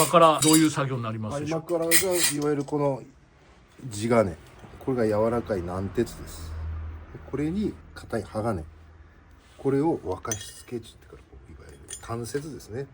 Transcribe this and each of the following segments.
からどういう作業になりますでしょうか。今からがいわゆるこの地金、これが柔らかい軟鉄です。これに硬い鋼、これを沸かし付けって言ってからいわゆる関節ですね。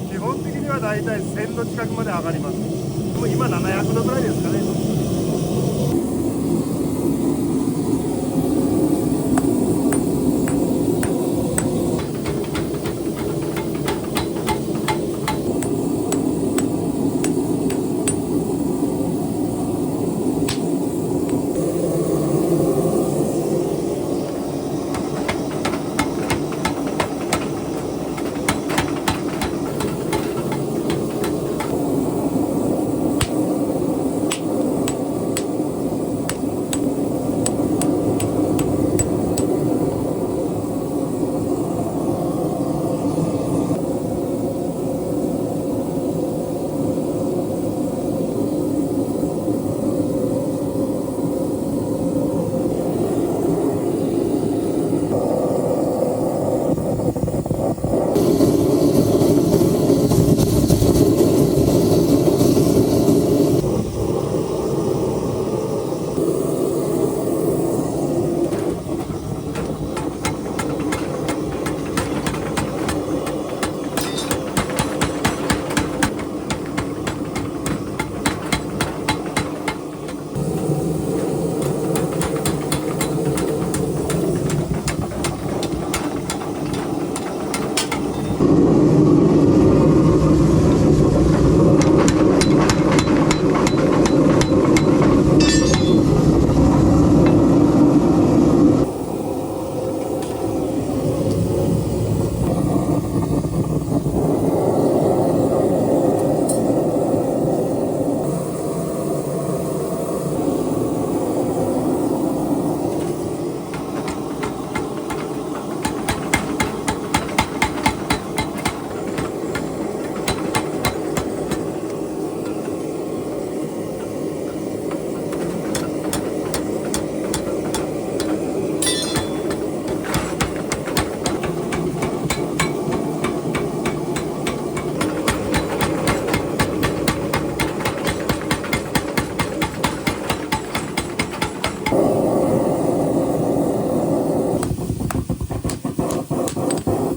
基本的にはだいたい1000度近くまで上がります。もう今700度ぐらいですかね。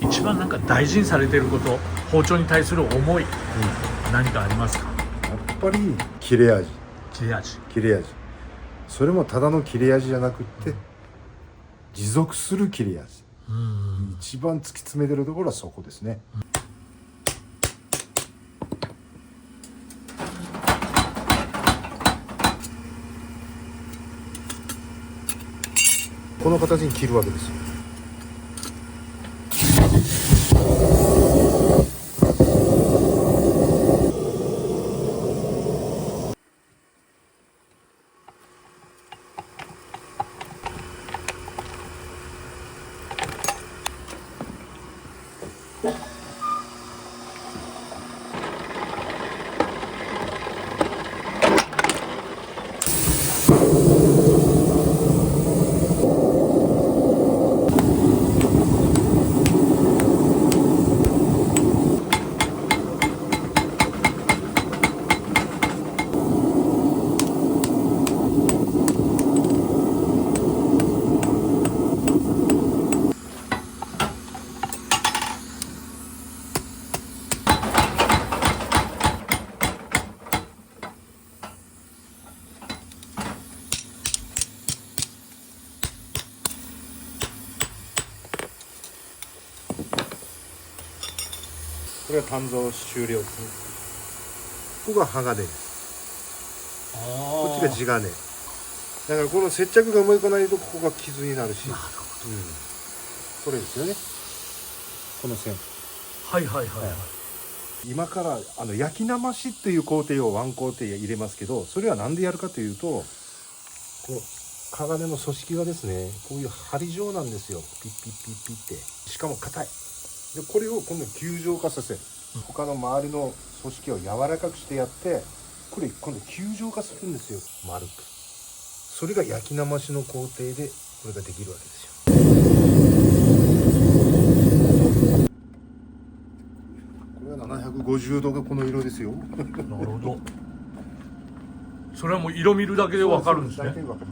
一番なんか大事にされていること、包丁に対する思い、何かありますか。やっぱり切れ味、切れ味。切れ味、それもただの切れ味じゃなくって持続する切れ味、一番突き詰めてるところはそこですね。この形に切るわけですよ。これは鍛造終了ですね。ここが鋼です。こっちが地金。だからこの接着がうまくないとここが傷になるし。なるほど。これですよね。この線。はいはいはい、はい。今から焼きなましっていう工程をワン工程入れますけど、それは何でやるかというと、この鋼の組織がですね、こういう針状なんですよ。ピッピッピッピッって。しかも硬い。でこれを今度球状化させる。他の周りの組織を柔らかくしてやって、これ今度球状化するんですよ、丸く。それが焼きなましの工程でこれができるわけですよ。これが750度がこの色ですよ。なるほど。それはもう色見るだけでわかるんですね。大体わかる。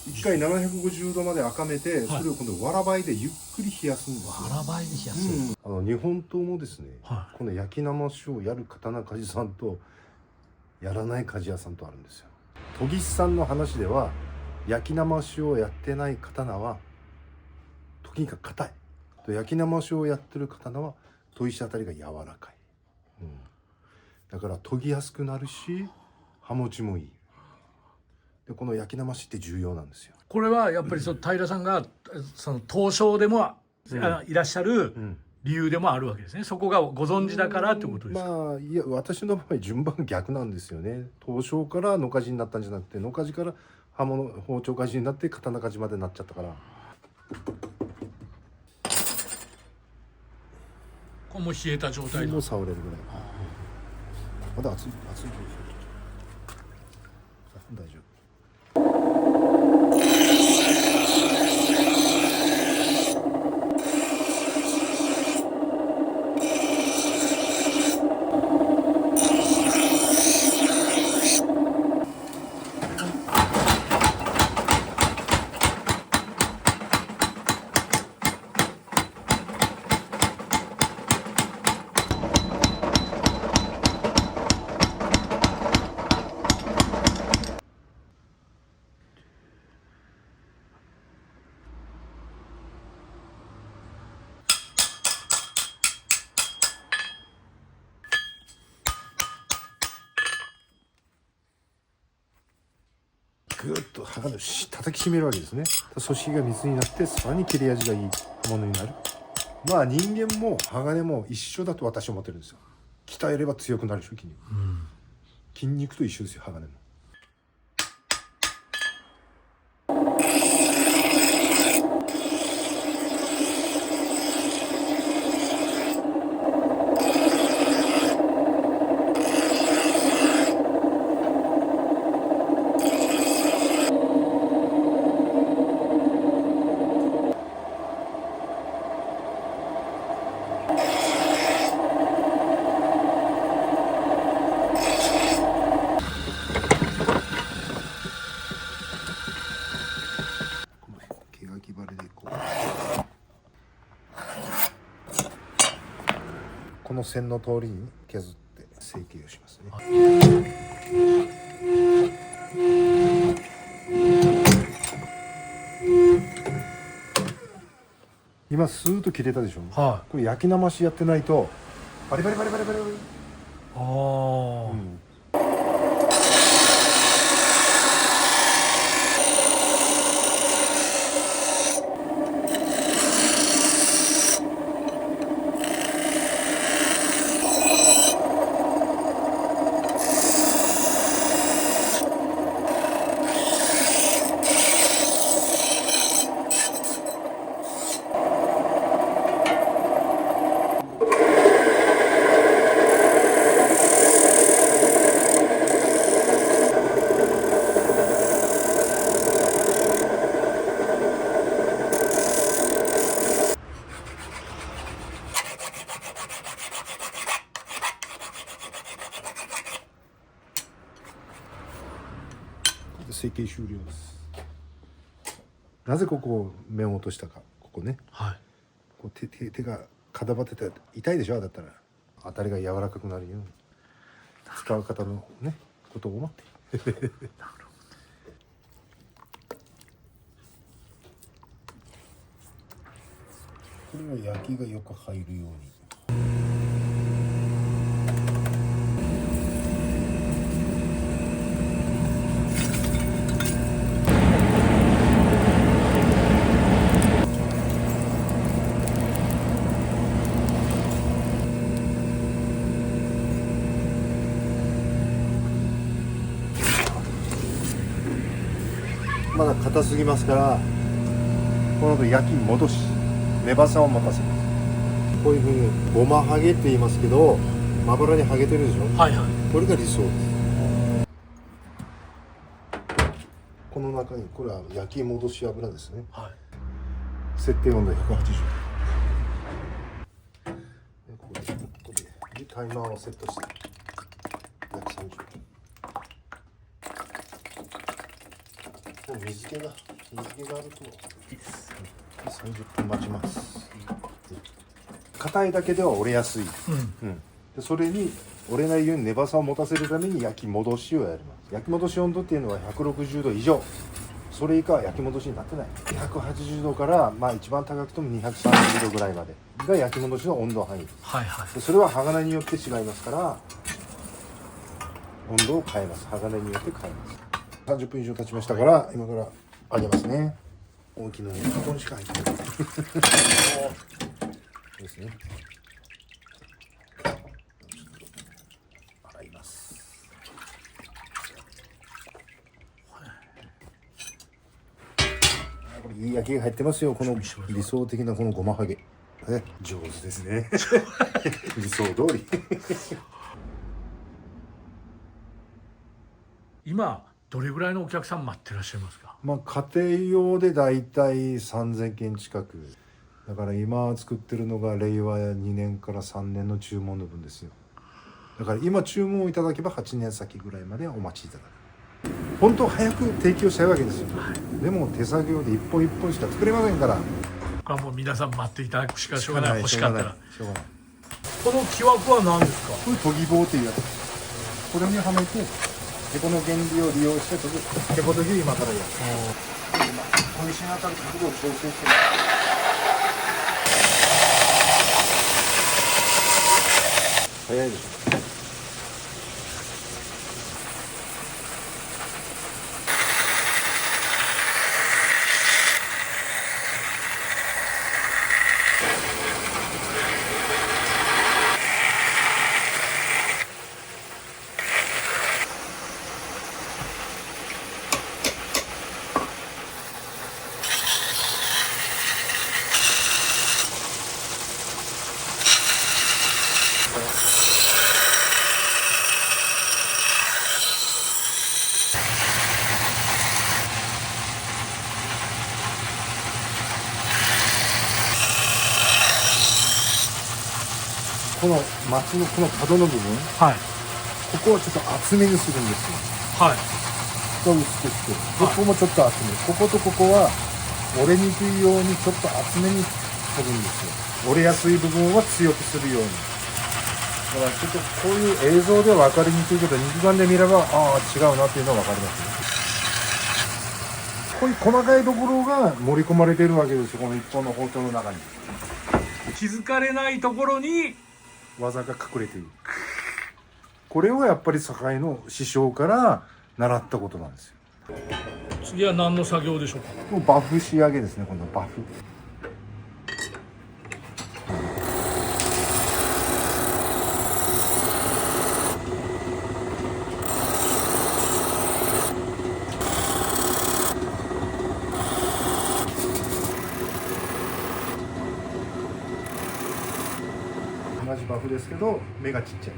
一回750度まで赤めて、それを今度わらばいでゆっくり冷やすんですよ。わらばいで冷やす。日本刀もですね、はい、この焼きなましをやる刀鍛冶さんとやらない鍛冶屋さんとあるんですよ。研ぎ師さんの話では、焼きなましをやってない刀は研ぎが硬い。焼きなましをやってる刀は砥石あたりが柔らかい。だから研ぎやすくなるし、刃持ちもいい。でこの焼きなましって重要なんですよ。これはやっぱり平さんがその刀匠でも、いらっしゃる理由でもあるわけですね。そこがご存知だからってことですか。まあいや、私の場合順番逆なんですよね。刀匠から野鍛冶になったんじゃなくて、野鍛冶から包丁鍛冶になって刀鍛冶までなっちゃったから。これもう冷えた状態もう触れるぐらい。まだ熱いですよ。大丈夫。ぐっと刃が叩きしめるわけですね。組織が密になってさらに切れ味がいいものになる。まあ人間も鋼も一緒だと私は思ってるんですよ。鍛えれば強くなるでしょ、筋肉。筋肉と一緒ですよ、鋼も。この線の通りに削って成形をしますね。今スーッと切れたでしょ。これ焼きなましやってないとバリバリバリバリバリバリ。成形終了です。なぜここを面を落としたか。ここね、こう手がかだばってて痛いでしょ。だったら当たりが柔らかくなるように使う方のねことを思ってこれは焼きがよく入るように。まだ硬すぎますから、この後焼き戻し、ネバさを任せます。こういうふうにごまはげって言いますけど、まばらにはげてるでしょ。これが理想です。この中にこれは焼き戻し油ですね。はい。設定温度180。でここでタイマーをセットして約30分。もう水気があるといいです。30分待ちます。硬いだけでは折れやすい。でそれに折れないように粘さを持たせるために焼き戻しをやります。焼き戻し温度っていうのは160度以上。それ以下は焼き戻しになってない。180度からまあ一番高くても230度ぐらいまでが焼き戻しの温度範囲。はいはい。でそれは鋼によって違いますから温度を変えます。鋼によって変えます。30分以上経ちましたから今から揚げますね。大きなね、ここにしか入ってないですね。洗います。これいい焼きが入ってますよ。この理想的なこのごまはげ。上手ですね。理想通り。今どれぐらいのお客さん待ってらっしゃいますか？まあ家庭用でだいたい3000件近く。だから今作ってるのが令和2年から3年の注文の分ですよ。だから今注文をいただけば8年先ぐらいまではお待ちいただく。本当は早く提供したいわけですよ。でも手作業で一本一本しか作れませんから。これはもう皆さん待っていただくしかしょうがない。欲しかったら。しょうがない。この木枠は何ですか？これ研ぎ棒っていうやつ。これにはめてでこの原理を利用して手こぎを今からやる。小石に当たる角度を調整してる。早いでしょ。この松のこの角の部分、はいここをちょっと厚めにするんですよ。はい。ここを薄くして、ここもちょっと厚め。こことここは折れにくいようにちょっと厚めに取るんですよ。折れやすい部分は強くするように。だからちょっとこういう映像では分かりにくいけど肉眼で見ればああ違うなっていうのは分かりますね。こういう細かいところが盛り込まれてるわけですよ。この一本の包丁の中に気づかれないところに技が隠れている。これはやっぱり堺の師匠から習ったことなんですよ。次は何の作業でしょうか？もうバフ仕上げですね。このバフ。同じバフですけど目がちっちゃい。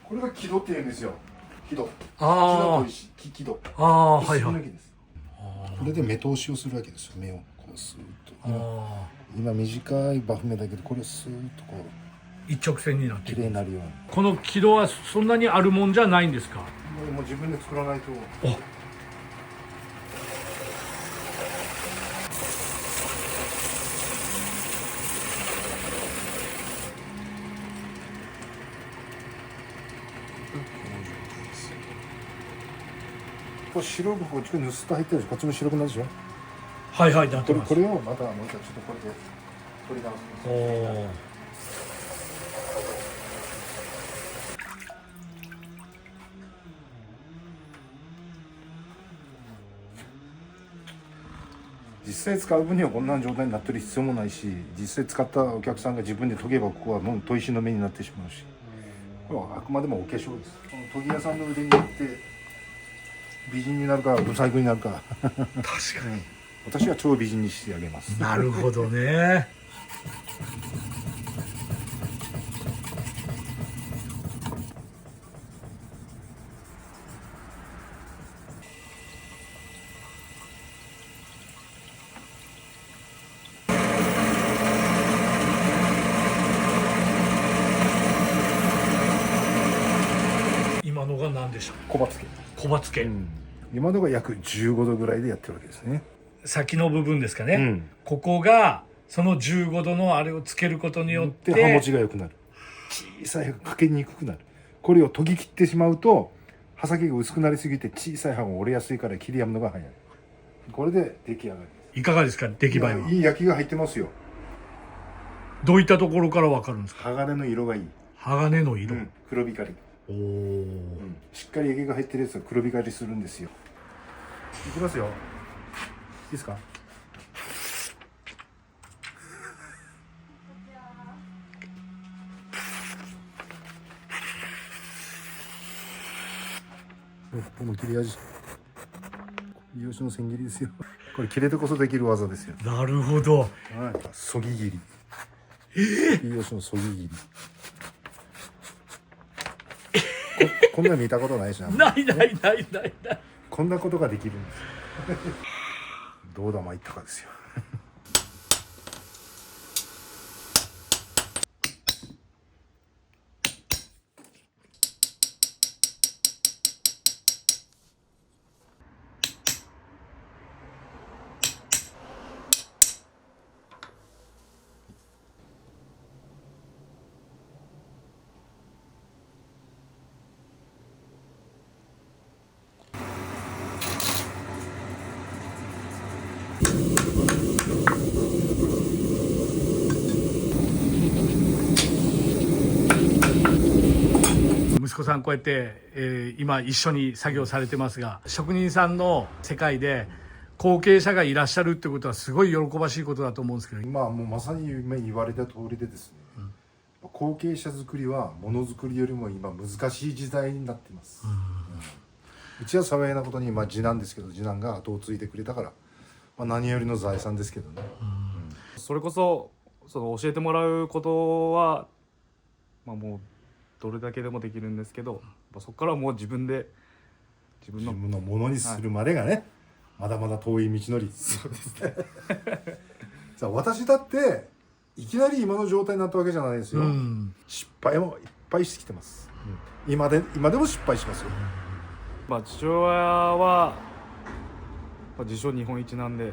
これが木戸って言うんですよ。木戸。木戸と石。木戸。ああ、はいはい。これで目通しをするわけですよ。目をこうスーッと。今短いバフ目だけど、これをスーッとこう一直線になって綺麗になるように。この木戸はそんなにあるもんじゃないんですか？もう自分で作らないと。これ白くこっちにぬすっと入ってるでしょ。こっちも白くなるでしょ。はいはい、なってます。これをまたもう一回ちょっとこれで取り直す。おー。実際使う分にはこんな状態になってる必要もないし、実際使ったお客さんが自分で研げばここはもう砥石の目になってしまうし、あくまでもお化粧です。この研ぎ屋さんの腕によって美人になるか不細工になるか確かに、私は超美人にしてあげます。なるほどね。今のが何でした？小鉢け、小鉢け、今のが約15度ぐらいでやってるわけですね。先の部分ですかね、ここがその15度のあれをつけることによって刃持ちが良くなる、小さい刃がかけにくくなる。これを研ぎ切ってしまうと刃先が薄くなりすぎて小さい刃が折れやすいから切りやむのが早い。これで出来上がりです。いかがですか、出来栄えは。いい焼きが入ってますよ。どういったところから分かるんですか？鋼の色がいい。鋼の色、黒光り。おお、しっかり焼きが入ってるやつは黒光りするんですよ。いきますよ。いいですか？この切れ味、美容師の千切りですよ。これ切れてこそできる技ですよ。なるほど。はい、そぎ切り。美容師のそぎ切り。こんなの見たことないしな。ないないないないない。こんなことができるんです。どうだ参ったかですよ。息子さんこうやって、今一緒に作業されてますが、職人さんの世界で後継者がいらっしゃるってことはすごい喜ばしいことだと思うんですけど、今もうまさに今言われた通りでですね、後継者作りはものづくりよりも今難しい時代になっています。うちは幸いなことに、次男ですけど次男が後を継いでくれたから、何よりの財産ですけどね。それこそ教えてもらうことは、もうどれだけでもできるんですけど、そこからもう自分で自分のものにするまでがね、まだまだ遠い道のり。そうですさあ私だっていきなり今の状態になったわけじゃないですよ。失敗もいっぱいしてきてます。今でも失敗しますよ。父親は、自称日本一なんで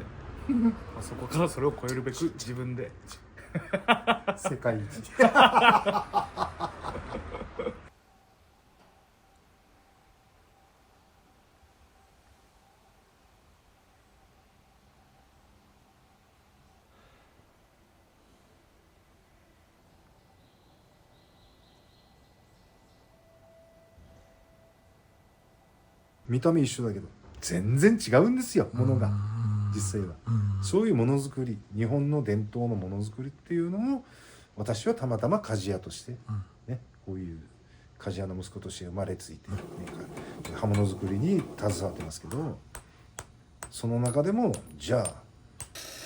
そこからそれを超えるべく自分で世界一。見た目一緒だけど全然違うんですよ、ものが。実際はそういうものづくり、日本の伝統のものづくりっていうのを私はたまたま鍛冶屋として、こういう鍛冶屋の息子として生まれついて、刃物づくりに携わってますけど、その中でもじゃあ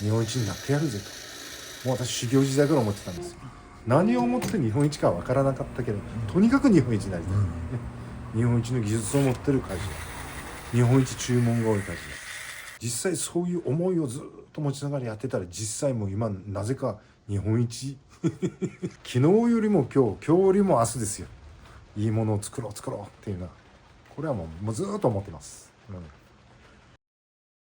日本一になってやるぜと、もう私修行時代から思ってたんですよ。何をもって日本一かは分からなかったけど、とにかく日本一になりたい、日本一の技術を持ってる鍛冶屋、日本一注文が多い鍛冶屋、実際そういう思いをずっと持ちながらやってたら、実際もう今なぜか日本一昨日よりも今日よりも明日ですよ。いいものを作ろうっていうのは、これはもうずっと思ってます。